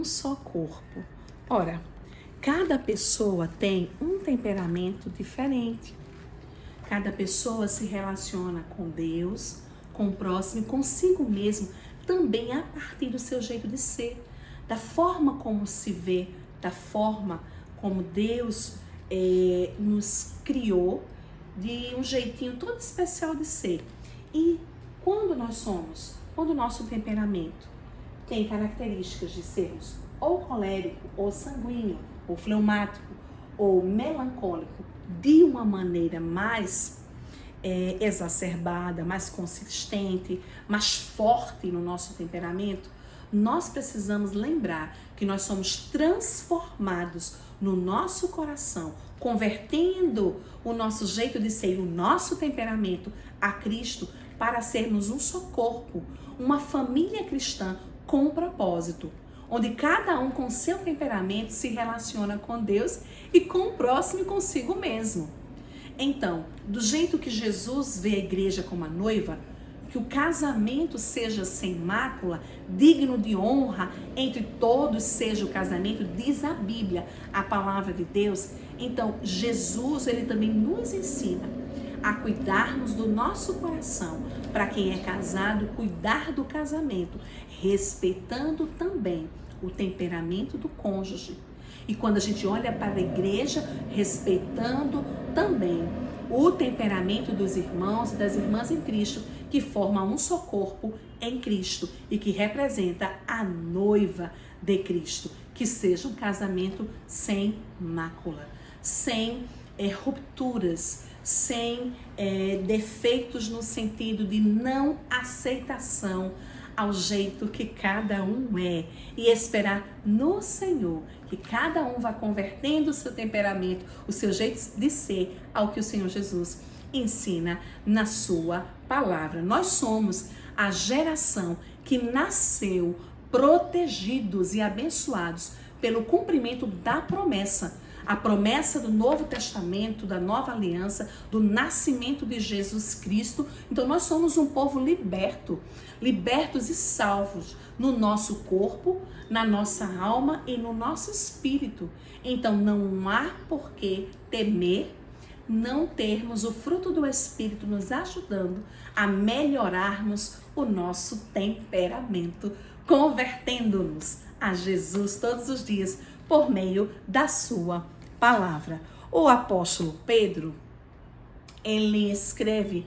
um só corpo. Ora, cada pessoa tem um temperamento diferente. Cada pessoa se relaciona com Deus, com o próximo e consigo mesmo, também a partir do seu jeito de ser, da forma como se vê, da forma como Deus nos criou, de um jeitinho todo especial de ser. E quando o nosso temperamento tem características de sermos ou colérico, ou sanguíneo, ou fleumático, ou melancólico, de uma maneira mais exacerbada, mais consistente, mais forte no nosso temperamento, nós precisamos lembrar que nós somos transformados no nosso coração, convertendo o nosso jeito de ser, o nosso temperamento a Cristo, para sermos um só corpo, uma família cristã com um propósito, onde cada um com seu temperamento se relaciona com Deus e com o próximo e consigo mesmo. Então, do jeito que Jesus vê a igreja como a noiva, que o casamento seja sem mácula, digno de honra, entre todos seja o casamento, diz a Bíblia, a palavra de Deus. Então, Jesus, ele também nos ensina a cuidarmos do nosso coração, para quem é casado, cuidar do casamento, respeitando também o temperamento do cônjuge. E quando a gente olha para a igreja, respeitando também o temperamento dos irmãos e das irmãs em Cristo, que formam um só corpo em Cristo e que representa a noiva de Cristo. Que seja um casamento sem mácula, sem rupturas, sem defeitos no sentido de não aceitação ao jeito que cada um é, e esperar no Senhor que cada um vá convertendo o seu temperamento, o seu jeito de ser ao que o Senhor Jesus ensina na sua palavra. Nós somos a geração que nasceu protegidos e abençoados pelo cumprimento da promessa. A promessa do Novo Testamento, da Nova Aliança, do nascimento de Jesus Cristo. Então nós somos um povo libertos e salvos no nosso corpo, na nossa alma e no nosso espírito. Então não há por que temer não termos o fruto do Espírito nos ajudando a melhorarmos o nosso temperamento, convertendo-nos a Jesus todos os dias por meio da sua palavra. O apóstolo Pedro, ele escreve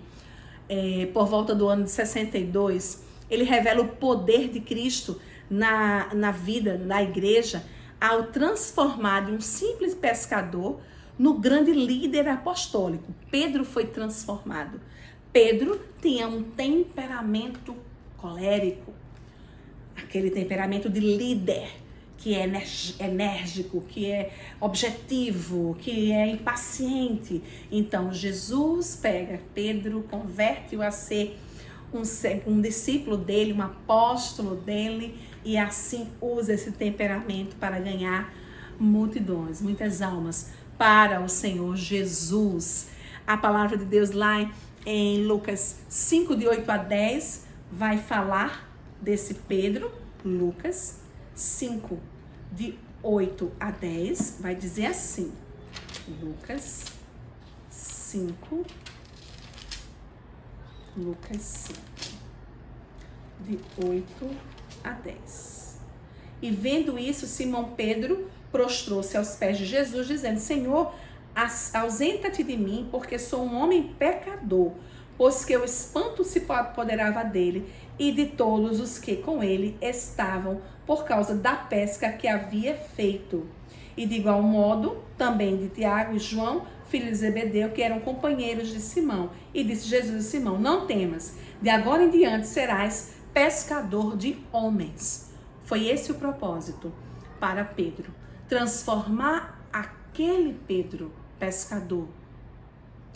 por volta do ano de 62, ele revela o poder de Cristo na vida da igreja ao transformar de um simples pescador no grande líder apostólico. Pedro foi transformado. Pedro tinha um temperamento colérico, aquele temperamento de líder, que é enérgico, que é objetivo, que é impaciente. Então Jesus pega Pedro, converte-o a ser um discípulo dele, um apóstolo dele, e assim usa esse temperamento para ganhar multidões, muitas almas para o Senhor Jesus. A palavra de Deus lá em Lucas 5, de 8 a 10, vai falar desse Pedro. Lucas 5, de 8 a 10, vai dizer assim. Lucas 5, de 8 a 10. E vendo isso, Simão Pedro prostrou-se aos pés de Jesus, dizendo: Senhor, ausenta-te de mim, porque sou um homem pecador, pois que o espanto se apoderava dele e de todos os que com ele estavam, por causa da pesca que havia feito. E de igual modo, também de Tiago e João, filhos de Zebedeu, que eram companheiros de Simão. E disse Jesus a Simão: não temas, de agora em diante serás pescador de homens. Foi esse o propósito para Pedro, transformar aquele Pedro pescador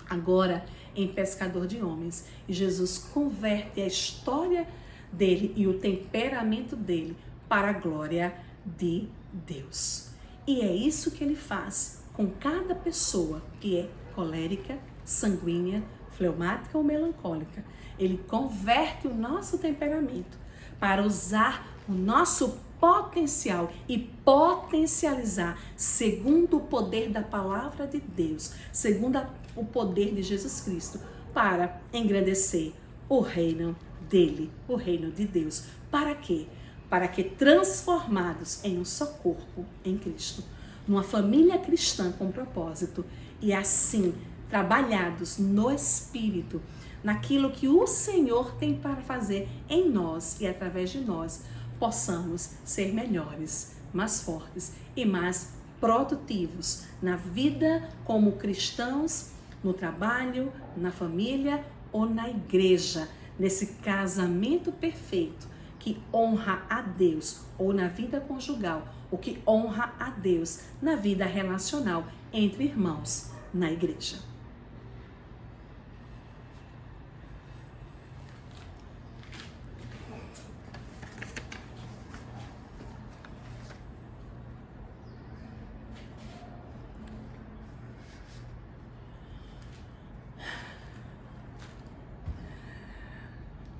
agora em pescador de homens. E Jesus converte a história dele e o temperamento dele para a glória de Deus. E é isso que ele faz com cada pessoa que é colérica, sanguínea, fleumática ou melancólica. Ele converte o nosso temperamento para usar o nosso potencial e potencializar segundo o poder da palavra de Deus, segundo o poder de Jesus Cristo, para engrandecer o reino dele, o reino de Deus. Para quê? Para que transformados em um só corpo em Cristo, numa família cristã com propósito, e assim trabalhados no Espírito, naquilo que o Senhor tem para fazer em nós e através de nós, possamos ser melhores, mais fortes e mais produtivos na vida como cristãos, no trabalho, na família ou na igreja, nesse casamento perfeito que honra a Deus, ou na vida conjugal, o que honra a Deus na vida relacional entre irmãos na igreja.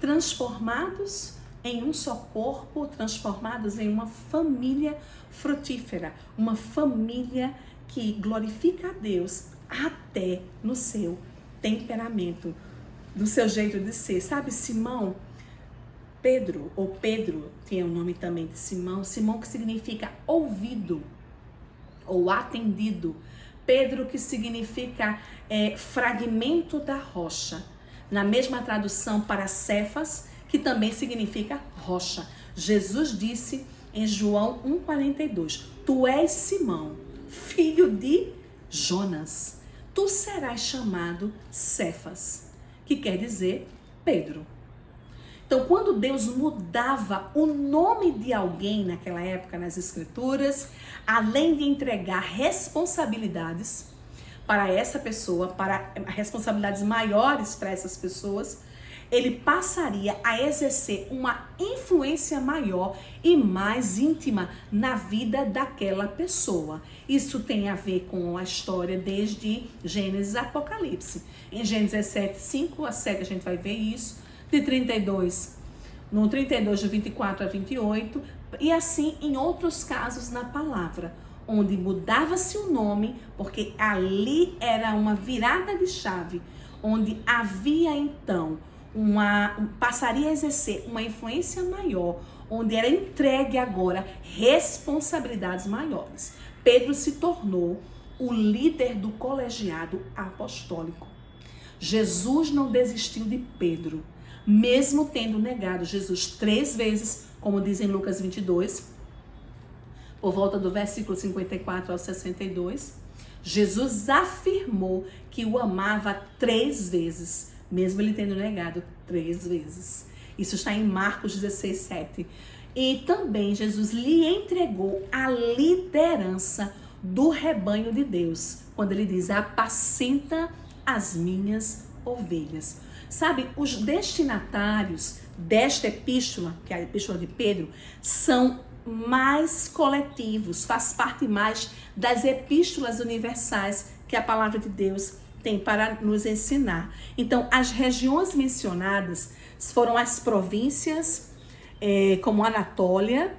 Transformados em um só corpo, transformados em uma família frutífera, uma família que glorifica a Deus até no seu temperamento, no seu jeito de ser. Sabe, Simão, Pedro, ou Pedro, tem o nome também de Simão, Simão que significa ouvido ou atendido, Pedro que significa fragmento da rocha, na mesma tradução para Cefas, que também significa rocha. Jesus disse em João 1,42, tu és Simão, filho de Jonas, tu serás chamado Cefas, que quer dizer Pedro. Então, quando Deus mudava o nome de alguém naquela época nas Escrituras, além de entregar responsabilidades para essa pessoa, para responsabilidades maiores para essas pessoas, ele passaria a exercer uma influência maior e mais íntima na vida daquela pessoa. Isso tem a ver com a história desde Gênesis a Apocalipse. Em Gênesis 7, 5 a 7 a gente vai ver isso, de 32, no 32 de 24 a 28, e assim em outros casos na palavra, onde mudava-se o nome, porque ali era uma virada de chave, onde havia então passaria a exercer uma influência maior, onde era entregue agora responsabilidades maiores. Pedro se tornou o líder do colegiado apostólico. Jesus não desistiu de Pedro, mesmo tendo negado Jesus 3 vezes, como diz em Lucas 22, por volta do versículo 54 ao 62, Jesus afirmou que o amava 3 vezes, mesmo ele tendo negado 3 vezes. Isso está em Marcos 16, 7. E também Jesus lhe entregou a liderança do rebanho de Deus, quando ele diz, apacenta as minhas ovelhas. Sabe, os destinatários desta epístola, que é a epístola de Pedro, são mais coletivos, faz parte mais das epístolas universais que a palavra de Deus tem para nos ensinar. Então, as regiões mencionadas foram as províncias, como Anatólia,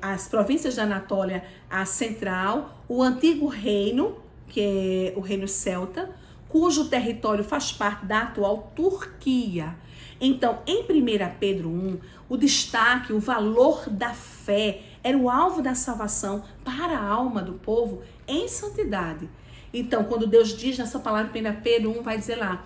as províncias da Anatólia, a central, o antigo reino, que é o reino celta, cujo território faz parte da atual Turquia. Então, em 1 Pedro 1, o destaque, o valor da fé era o alvo da salvação para a alma do povo em santidade. Então, quando Deus diz nessa palavra, 1 Pedro 1, vai dizer lá,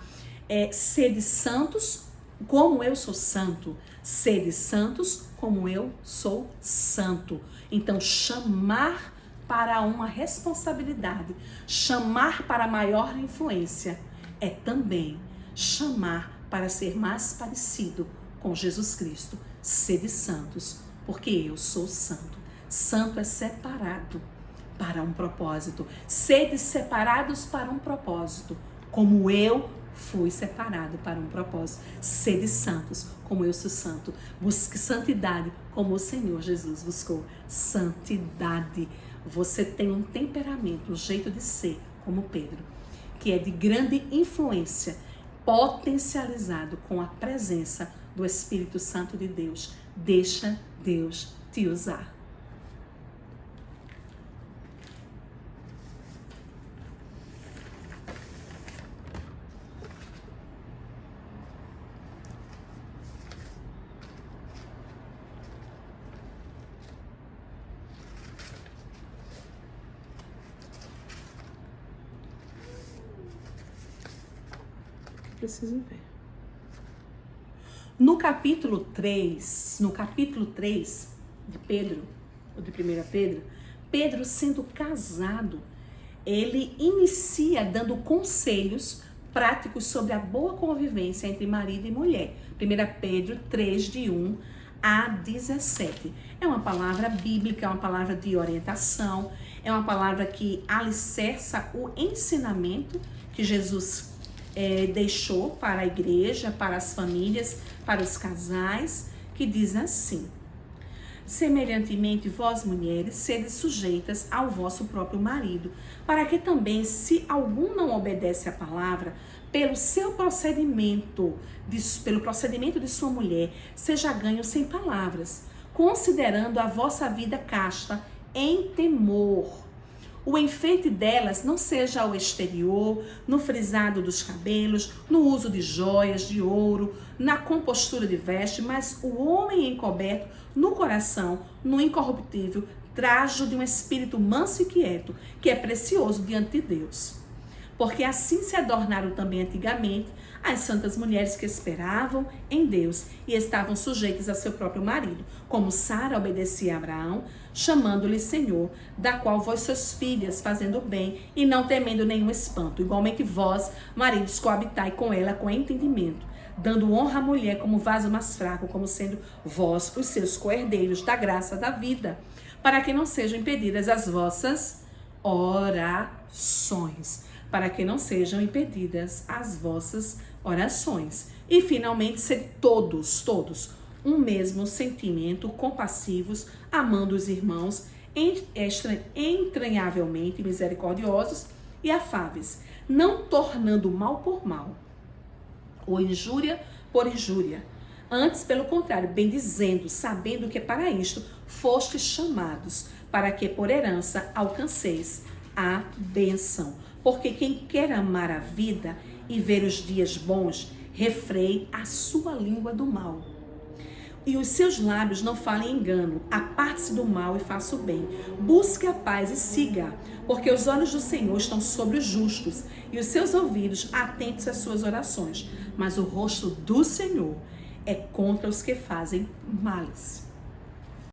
sede santos como eu sou santo. Sede santos como eu sou santo. Então, chamar para uma responsabilidade, chamar para maior influência, é também chamar para ser mais parecido com Jesus Cristo. Sede santos, porque eu sou santo. Santo é separado para um propósito. Sede separados para um propósito, como eu fui separado para um propósito. Sede santos, como eu sou santo. Busque santidade, como o Senhor Jesus buscou santidade. Você tem um temperamento, um jeito de ser, como Pedro, que é de grande influência, potencializado com a presença do Espírito Santo de Deus. Deixa Deus te usar. Preciso ver. No capítulo 3 de Pedro, ou de 1 Pedro, Pedro sendo casado, ele inicia dando conselhos práticos sobre a boa convivência entre marido e mulher. 1 Pedro 3, de 1 a 17. É uma palavra bíblica, é uma palavra de orientação, é uma palavra que alicerça o ensinamento que Jesus deixou para a igreja, para as famílias, para os casais, que diz assim: semelhantemente, vós mulheres, sede sujeitas ao vosso próprio marido, para que também, se algum não obedece à palavra, pelo procedimento de sua mulher, seja ganho sem palavras, considerando a vossa vida casta em temor. O enfeite delas não seja ao exterior, no frisado dos cabelos, no uso de joias, de ouro, na compostura de veste, mas o homem encoberto no coração, no incorruptível trajo de um espírito manso e quieto, que é precioso diante de Deus. Porque assim se adornaram também antigamente as santas mulheres que esperavam em Deus e estavam sujeitas a seu próprio marido, como Sara obedecia a Abraão, chamando-lhe Senhor, da qual vós sois filhas, fazendo bem e não temendo nenhum espanto. Igualmente vós, maridos, coabitai com ela com entendimento, dando honra à mulher como vaso mais fraco, como sendo vós os seus coherdeiros da graça da vida, para que não sejam impedidas as vossas orações. Para que não sejam impedidas as vossas orações. E finalmente, ser todos, um mesmo sentimento, compassivos, amando os irmãos, entranhavelmente misericordiosos e afáveis, não tornando mal por mal, ou injúria por injúria. Antes, pelo contrário, bendizendo, sabendo que para isto fostes chamados, para que por herança alcanceis a bênção. Porque quem quer amar a vida e ver os dias bons, refreie a sua língua do mal. E os seus lábios não falem engano, aparte-se do mal e faça o bem. Busque a paz e siga, porque os olhos do Senhor estão sobre os justos e os seus ouvidos atentos às suas orações. Mas o rosto do Senhor é contra os que fazem males.